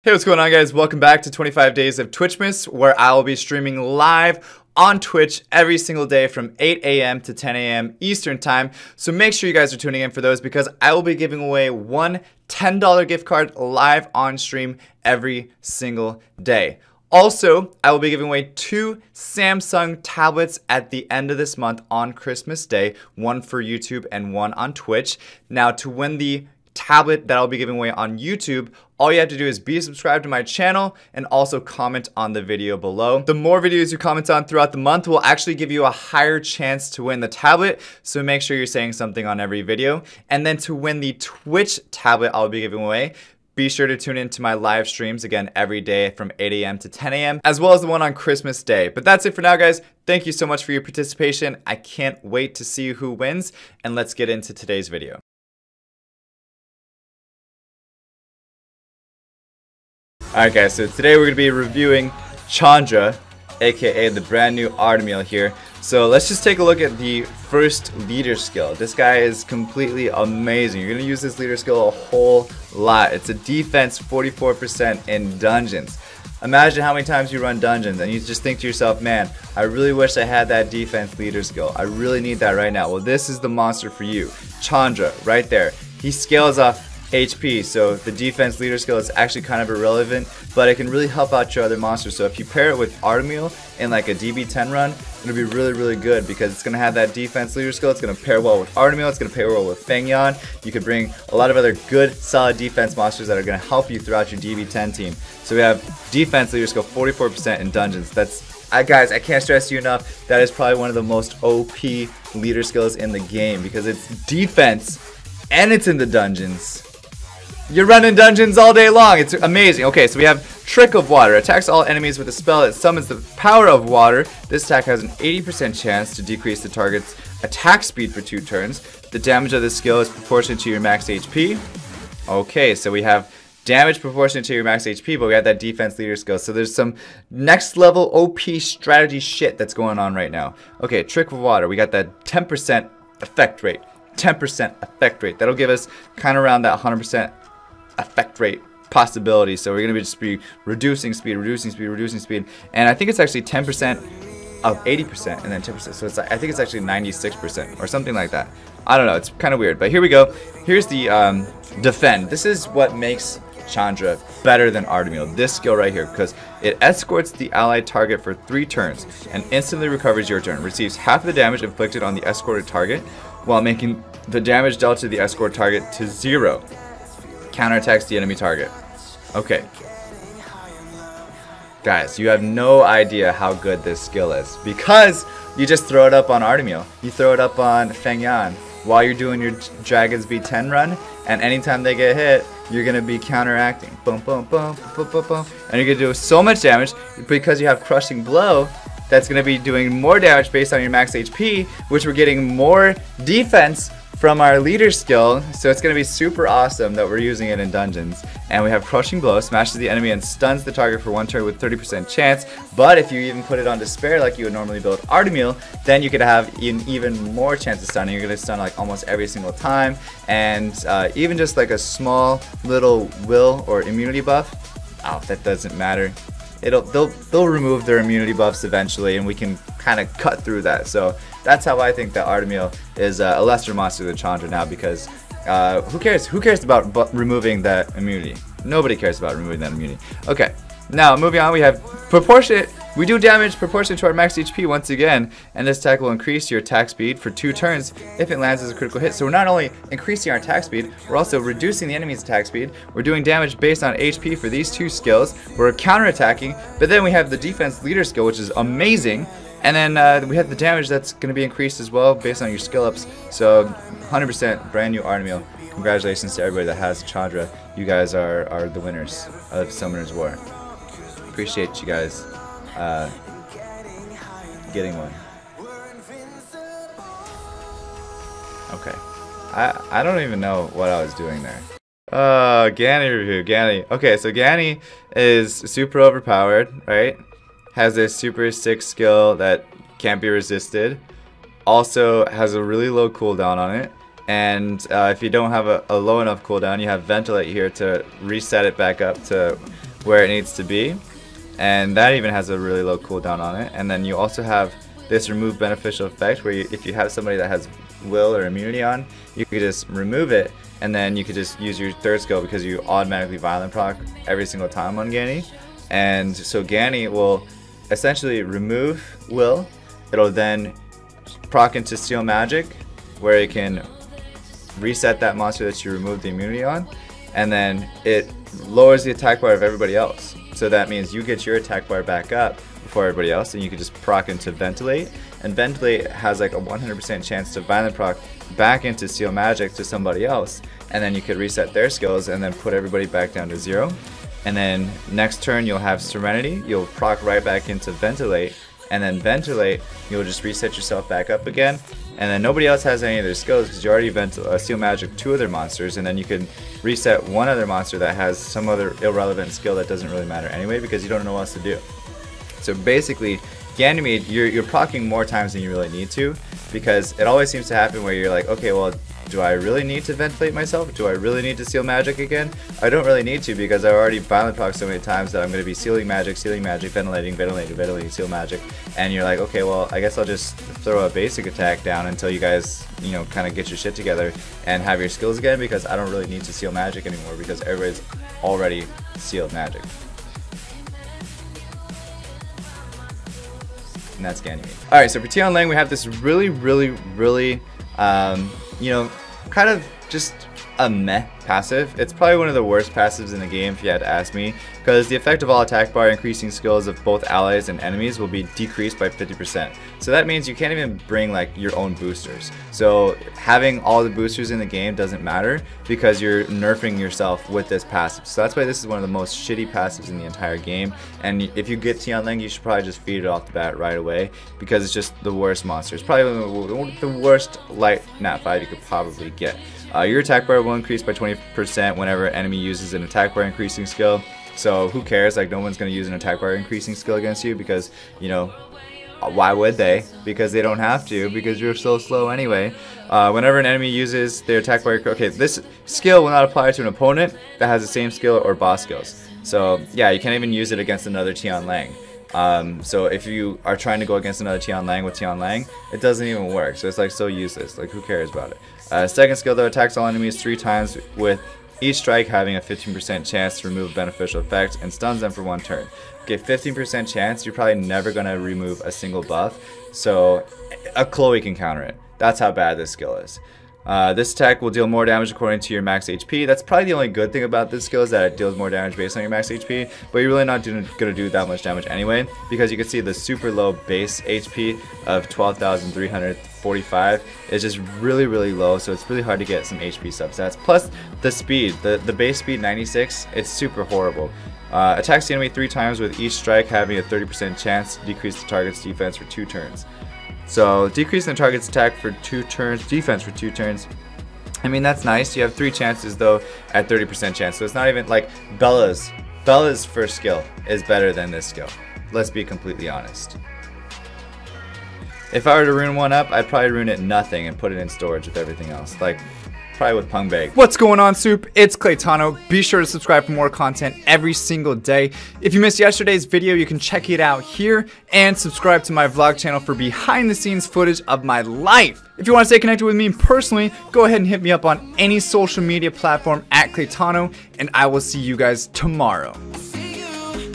Hey, what's going on, guys? Welcome back to 25 Days of Twitchmas, where I will be streaming live on Twitch every single day from 8 a.m. to 10 a.m. Eastern time. So make sure you guys are tuning in for those, because I will be giving away one $10 gift card live on stream every single day. Also, I will be giving away 2 Samsung tablets at the end of this month on Christmas Day, one for YouTube and one on Twitch. Now, to win the tablet that I'll be giving away on YouTube, all you have to do is be subscribed to my channel and also comment on the video below. The more videos you comment on throughout the month will actually give you a higher chance to win the tablet, so make sure you're saying something on every video. And then to win the Twitch tablet I'll be giving away, be sure to tune into my live streams again every day from 8 a.m. to 10 a.m. as well as the one on Christmas Day. But that's it for now, guys. Thank you so much for your participation. I can't wait to see who wins, and let's get into today's video. Alright, guys, so today we're going to be reviewing CHANDRA, aka the brand new ARTAMIEL here. So let's just take a look at the first leader skill. This guy is completely amazing. You're going to use this leader skill a whole lot. It's a defense 44% in dungeons. Imagine how many times you run dungeons and you just think to yourself, man, I really wish I had that defense leader skill. I really need that right now. Well, this is the monster for you. CHANDRA, right there. He scales off HP, so the defense leader skill is actually kind of irrelevant, but it can really help out your other monsters. So if you pair it with ARTAMIEL in like a DB10 run, it'll be really, really good because it's going to have that defense leader skill. It's going to pair well with ARTAMIEL. It's going to pair well with Fengyan. You could bring a lot of other good, solid defense monsters that are going to help you throughout your DB10 team. So we have defense leader skill 44% in dungeons. That's guys, I can't stress you enough. That is probably one of the most OP leader skills in the game because it's defense and it's in the dungeons. You're running dungeons all day long. It's amazing. Okay, so we have Trick of Water. Attacks all enemies with a spell that summons the power of water. This attack has an 80% chance to decrease the target's attack speed for 2 turns. The damage of this skill is proportionate to your max HP. Okay, so we have damage proportionate to your max HP, but we have that defense leader skill. So there's some next level OP strategy shit that's going on right now. Okay, Trick of Water. We got that 10% effect rate. 10% effect rate. That'll give us kind of around that 100% effect rate possibility. So we're going to just be reducing speed, and I think it's actually 10% of 80% and then 10%, so it's like, I think it's actually 96% or something like that. I don't know, it's kind of weird, but here we go. Here's the defend. This is what makes CHANDRA better than ARTAMIEL, this skill right here, because it escorts the allied target for 3 turns and instantly recovers your turn. Receives half of the damage inflicted on the escorted target while making the damage dealt to the escort target to 0. Counterattacks the enemy target. Okay. Guys, you have no idea how good this skill is because you just throw it up on ARTAMIEL. You throw it up on Fengyan while you're doing your Dragon's B10 run, and anytime they get hit, you're going to be counteracting. Boom, boom, boom, boom, boom, boom. And you're going to do so much damage because you have Crushing Blow that's going to be doing more damage based on your max HP, which we're getting more defense from our leader skill, so it's going to be super awesome that we're using it in dungeons. And we have Crushing Blow, smashes the enemy and stuns the target for 1 turn with 30% chance, but if you even put it on Despair like you would normally build ARTAMIEL, then you could have an even more chance of stunning. You're going to stun like almost every single time, and even just like a small little will or immunity buff, oh, that doesn't matter. They'll remove their immunity buffs eventually, and we can kind of cut through that. So that's how I think that ARTAMIEL is a lesser monster than CHANDRA now, because who cares? Who cares about removing that immunity? Nobody cares about removing that immunity. Okay, now moving on, we have proportionate. We do damage proportionate to our max HP once again, and this attack will increase your attack speed for 2 turns if it lands as a critical hit. So we're not only increasing our attack speed, we're also reducing the enemy's attack speed. We're doing damage based on HP for these 2 skills. We're counterattacking, but then we have the defense leader skill, which is amazing. And then we have the damage that's going to be increased as well based on your skill ups. So 100% brand new ARTAMIEL. Congratulations to everybody that has CHANDRA. You guys are the winners of Summoner's War. Appreciate you guys getting one. Okay. I don't even know what I was doing there. Ganny review. Ganny. Okay, so Ganny is super overpowered, right? Has a super sick skill that can't be resisted. Also has a really low cooldown on it. And if you don't have a low enough cooldown, you have Ventilate here to reset it back up to where it needs to be, and that even has a really low cooldown on it. And then you also have this remove beneficial effect where if you have somebody that has will or immunity on, you could just remove it, and then you could just use your third skill because you automatically violent proc every single time on Ganny. And so Ganny will essentially remove will, it'll then proc into Steel Magic where it can reset that monster that you removed the immunity on, and then it lowers the attack bar of everybody else. So that means you get your attack bar back up before everybody else, and you can just proc into Ventilate, and Ventilate has like a 100% chance to violent proc back into Steel Magic to somebody else, and then you could reset their skills and then put everybody back down to 0. And then next turn you'll have Serenity, you'll proc right back into Ventilate, and then Ventilate, you'll just reset yourself back up again, and then nobody else has any of their skills because you already Steel Magic 2 other monsters, and then you can reset one other monster that has some other irrelevant skill that doesn't really matter anyway because you don't know what else to do. So basically, Ganymede, you're proccing more times than you really need to, because it always seems to happen where you're like, okay, well, do I really need to ventilate myself? Do I really need to Steel Magic again? I don't really need to, because I've already violent procced so many times that I'm going to be sealing magic, ventilating, Steel Magic, and you're like, okay, well, I guess I'll just throw a basic attack down until you guys, you know, kind of get your shit together and have your skills again, because I don't really need to Seal Magic anymore because everybody's already sealed magic. And that's Ganymede. Alright, so for Tian Lang, we have this really, you know, kind of just a meh passive. It's probably one of the worst passives in the game if you had to ask me, because the effect of all attack bar increasing skills of both allies and enemies will be decreased by 50%. So that means you can't even bring like your own boosters. So having all the boosters in the game doesn't matter because you're nerfing yourself with this passive. So that's why this is one of the most shitty passives in the entire game. And if you get Tian Lang, you should probably just feed it off the bat right away because it's just the worst monster. It's probably the worst light nat 5 you could probably get. Your attack bar will increase by 20% whenever an enemy uses an attack bar increasing skill. So who cares? Like, no one's going to use an attack bar increasing skill against you because, you know, why would they? Because they don't have to, because you're so slow anyway. Whenever an enemy uses their attack bar, okay, this skill will not apply to an opponent that has the same skill or boss skills. So yeah, you can't even use it against another Tian Lang. So if you are trying to go against another Tian Lang with Tian Lang, it doesn't even work. So it's like so useless. Like, who cares about it? Second skill though, attacks all enemies 3 times with each strike having a 15% chance to remove beneficial effects and stuns them for 1 turn. Okay, 15% chance, you're probably never going to remove a single buff, so a Chloe can counter it. That's how bad this skill is. This attack will deal more damage according to your max HP. That's probably the only good thing about this skill, is that it deals more damage based on your max HP, but you're really not going to do that much damage anyway, because you can see the super low base HP of 12,345 is just really low, so it's really hard to get some HP substats. Plus the speed, the base speed 96, it's super horrible. Attacks the enemy 3 times with each strike having a 30% chance to decrease the target's defense for 2 turns. So decreasing the target's attack for 2 turns, defense for 2 turns. I mean, that's nice. You have 3 chances though at 30% chance. So it's not even like Bella's first skill is better than this skill. Let's be completely honest. If I were to rune one up, I'd probably rune it nothing and put it in storage with everything else. Like, probably with Pung Bag. What's going on, Soup? It's Claytano. Be sure to subscribe for more content every single day. If you missed yesterday's video, you can check it out here and subscribe to my vlog channel for behind the scenes footage of my life. If you want to stay connected with me personally, go ahead and hit me up on any social media platform at Claytano, and I will see you guys tomorrow.